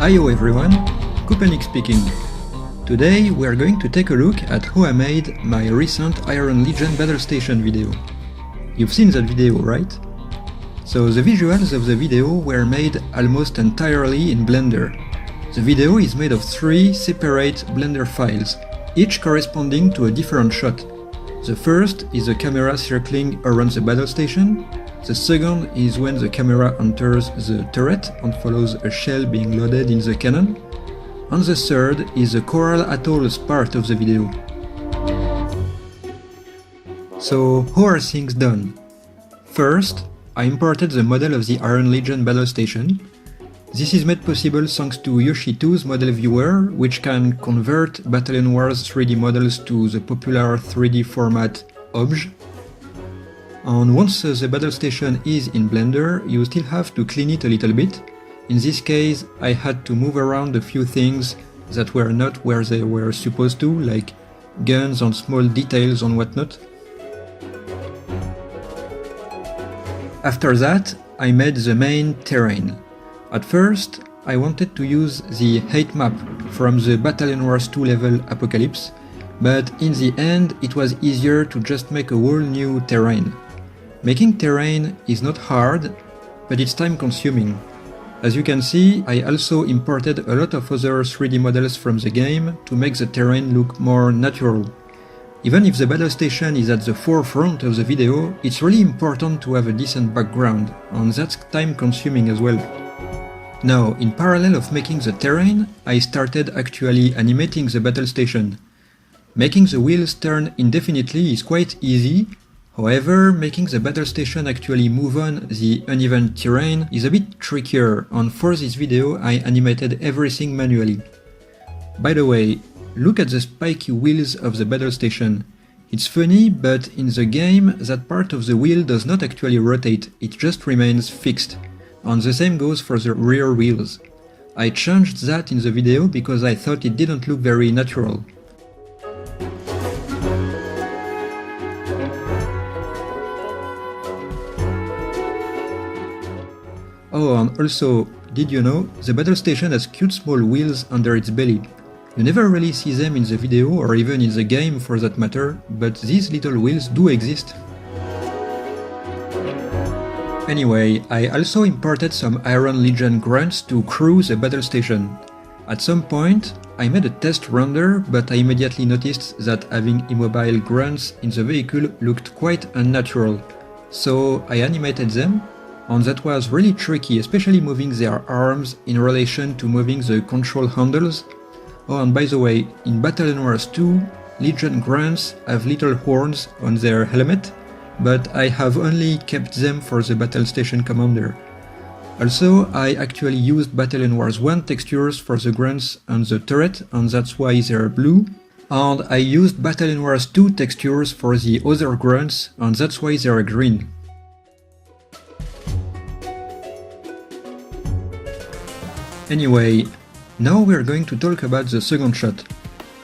Hiyo everyone, Kupanik speaking. Today we are going to take a look at how I made my recent Iron Legion Battlestation video. You've seen that video, right? So the visuals of the video were made almost entirely in Blender. The video is made of 3 separate Blender files, each corresponding to a different shot. The first is the camera circling around the battle station. The second is when the camera enters the turret and follows a shell being loaded in the cannon. And the third is the Coral Atolls part of the video. So how are things done? First, I imported the model of the Iron Legion Battlestation. This is made possible thanks to Yoshi2's model viewer, which can convert Battalion Wars 3D models to the popular 3D format OBJ. And once the Battlestation is in Blender, you still have to clean it a little bit. In this case, I had to move around a few things that were not where they were supposed to, like guns and small details and whatnot. After that, I made the main terrain. At first, I wanted to use the height map from the Battalion Wars 2 level Apocalypse, but in the end it was easier to just make a whole new terrain. Making terrain is not hard, but it's time consuming. As you can see, I also imported a lot of other 3D models from the game to make the terrain look more natural. Even if the battle station is at the forefront of the video, it's really important to have a decent background, and that's time consuming as well. Now, in parallel of making the terrain, I started actually animating the battle station. Making the wheels turn indefinitely is quite easy. However, making the battle station actually move on the uneven terrain is a bit trickier, and for this video I animated everything manually. By the way, look at the spiky wheels of the battle station. It's funny, but in the game that part of the wheel does not actually rotate, it just remains fixed. And the same goes for the rear wheels. I changed that in the video because I thought it didn't look very natural. Oh, and also, did you know, the battle station has cute small wheels under its belly. You never really see them in the video or even in the game for that matter, but these little wheels do exist. Anyway, I also imported some Iron Legion grunts to crew the battle station. At some point, I made a test render, but I immediately noticed that having immobile grunts in the vehicle looked quite unnatural. So I animated them, and that was really tricky, especially moving their arms in relation to moving the control handles. Oh, and by the way, in Battalion Wars 2, Legion grunts have little horns on their helmet, but I have only kept them for the battle station commander. Also, I actually used Battalion Wars 1 textures for the grunts and the turret, and that's why they're blue. And I used Battalion Wars 2 textures for the other grunts, and that's why they're green. Anyway, now we're going to talk about the second shot.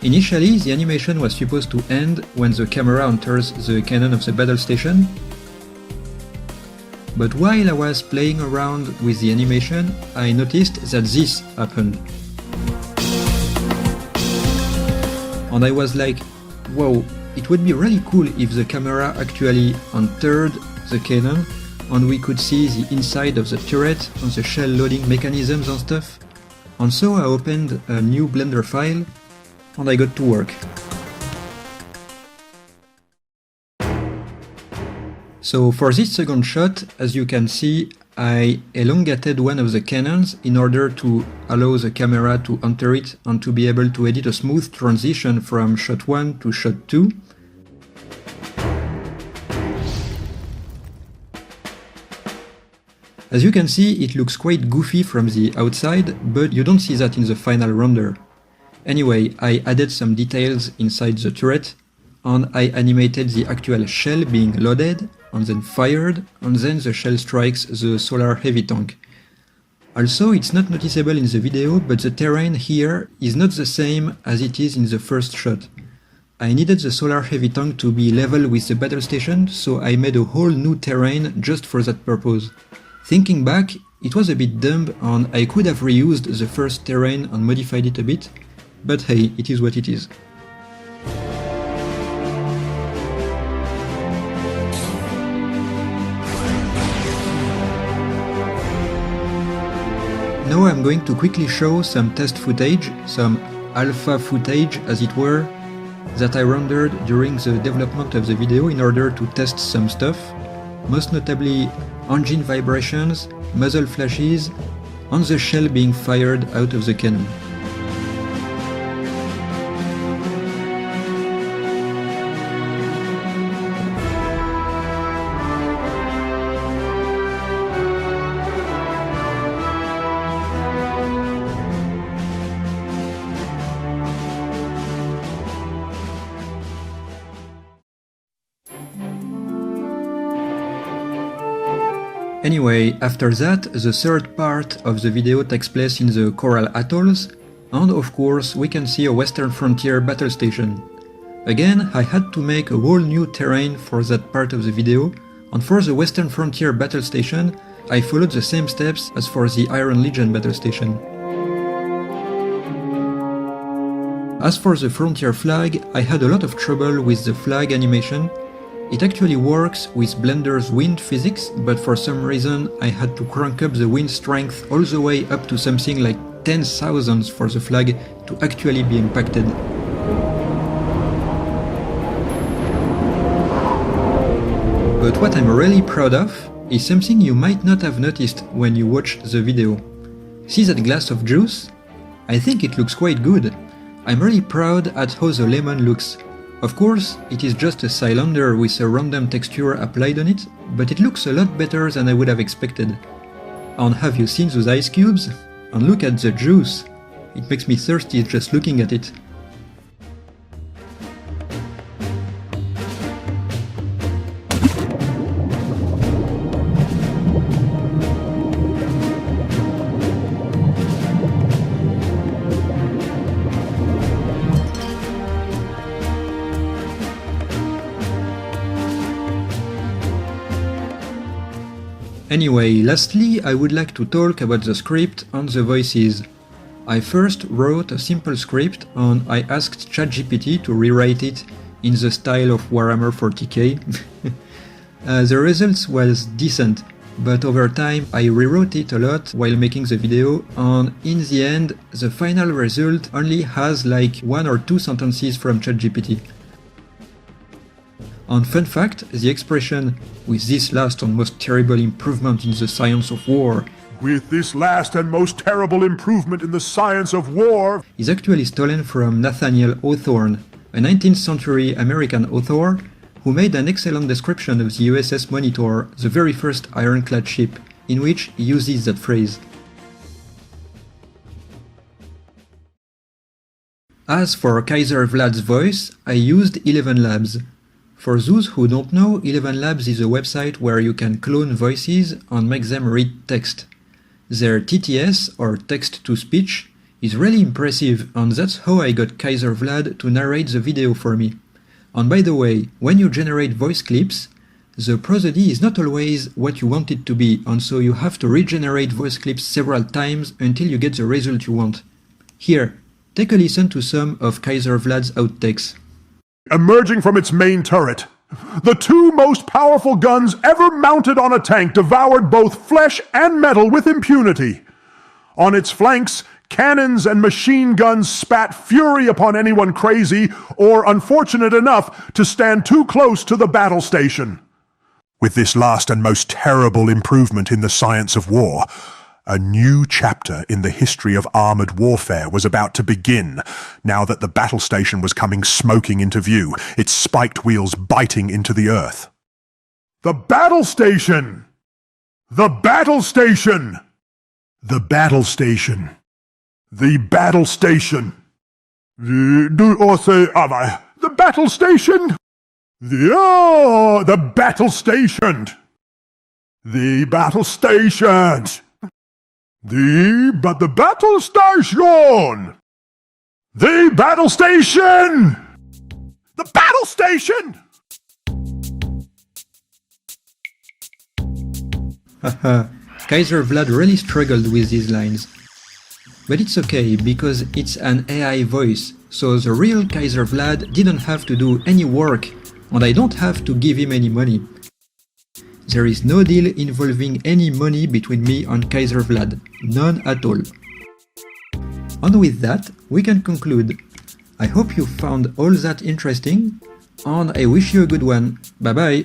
Initially, the animation was supposed to end when the camera enters the cannon of the battle station. But while I was playing around with the animation, I noticed that this happened. And I was like, wow, it would be really cool if the camera actually entered the cannon and we could see the inside of the turret and the shell loading mechanisms and stuff. And so I opened a new Blender file and I got to work. So for this second shot, as you can see, I elongated one of the cannons in order to allow the camera to enter it and to be able to edit a smooth transition from shot 1 to shot 2. As you can see, it looks quite goofy from the outside, but you don't see that in the final render. Anyway, I added some details inside the turret, and I animated the actual shell being loaded, and then fired, and then the shell strikes the solar heavy tank. Also, it's not noticeable in the video, but the terrain here is not the same as it is in the first shot. I needed the solar heavy tank to be level with the battle station, so I made a whole new terrain just for that purpose. Thinking back, It was a bit dumb and I could have reused the first terrain and modified it a bit, but hey, it is what it is. Now I'm going to quickly show some test footage, some alpha footage as it were, that I rendered during the development of the video in order to test some stuff, most notably engine vibrations, muzzle flashes, and the shell being fired out of the cannon. Anyway, after that, the third part of the video takes place in the Coral Atolls, and of course we can see a Western Frontier battle station. Again, I had to make a whole new terrain for that part of the video, and for the Western Frontier battle station, I followed the same steps as for the Iron Legion battle station. As for the Frontier flag, I had a lot of trouble with the flag animation. It actually works with Blender's wind physics, but for some reason I had to crank up the wind strength all the way up to something like 10,000 for the flag to actually be impacted. But what I'm really proud of is something you might not have noticed when you watch the video. See that glass of juice? I think it looks quite good. I'm really proud at how the lemon looks. Of course, it is just a cylinder with a random texture applied on it, but it looks a lot better than I would have expected. And have you seen those ice cubes? And look at the juice! It makes me thirsty just looking at it. Anyway, lastly, I would like to talk about the script and the voices. I first wrote a simple script and I asked ChatGPT to rewrite it in the style of Warhammer 40k. The results was decent, but over time I rewrote it a lot while making the video, and in the end the final result only has like 1 or 2 sentences from ChatGPT. And fun fact, the expression "with this last and most terrible improvement in the science of war" With this last and most terrible improvement in the science of war is actually stolen from Nathaniel Hawthorne, a 19th century American author who made an excellent description of the USS Monitor, the very first ironclad ship, in which he uses that phrase. As for Kaiser Vlad's voice, I used 11 Labs. For those who don't know, 11 Labs is a website where you can clone voices and make them read text. Their TTS, or text-to-speech, is really impressive, and that's how I got Kaiser Vlad to narrate the video for me. And by the way, when you generate voice clips, the prosody is not always what you want it to be, and so you have to regenerate voice clips several times until you get the result you want. Here, take a listen to some of Kaiser Vlad's outtakes. emerging from its main turret. The 2 most powerful guns ever mounted on a tank devoured both flesh and metal with impunity. On its flanks, cannons and machine guns spat fury upon anyone crazy or unfortunate enough to stand too close to the battle station. With this last and most terrible improvement in the science of war, a new chapter in the history of armored warfare was about to begin, now that the battle station was coming smoking into view, its spiked wheels biting into the earth. The battle station! The battle station! The battle station! The battle station! The battle station! The battle station! The battle station! The battle station! The battle station! The battle station! Haha, Kaiser Vlad really struggled with these lines. But it's okay, because it's an AI voice, so the real Kaiser Vlad didn't have to do any work, and I don't have to give him any money. There is no deal involving any money between me and Kaiser Vlad, none at all. And with that, we can conclude. I hope you found all that interesting, and I wish you a good one. Bye bye!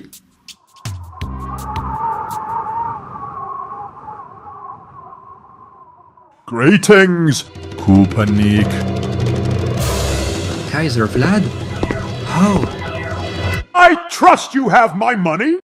Greetings, Kupanik. Kaiser Vlad? How? I trust you have my money.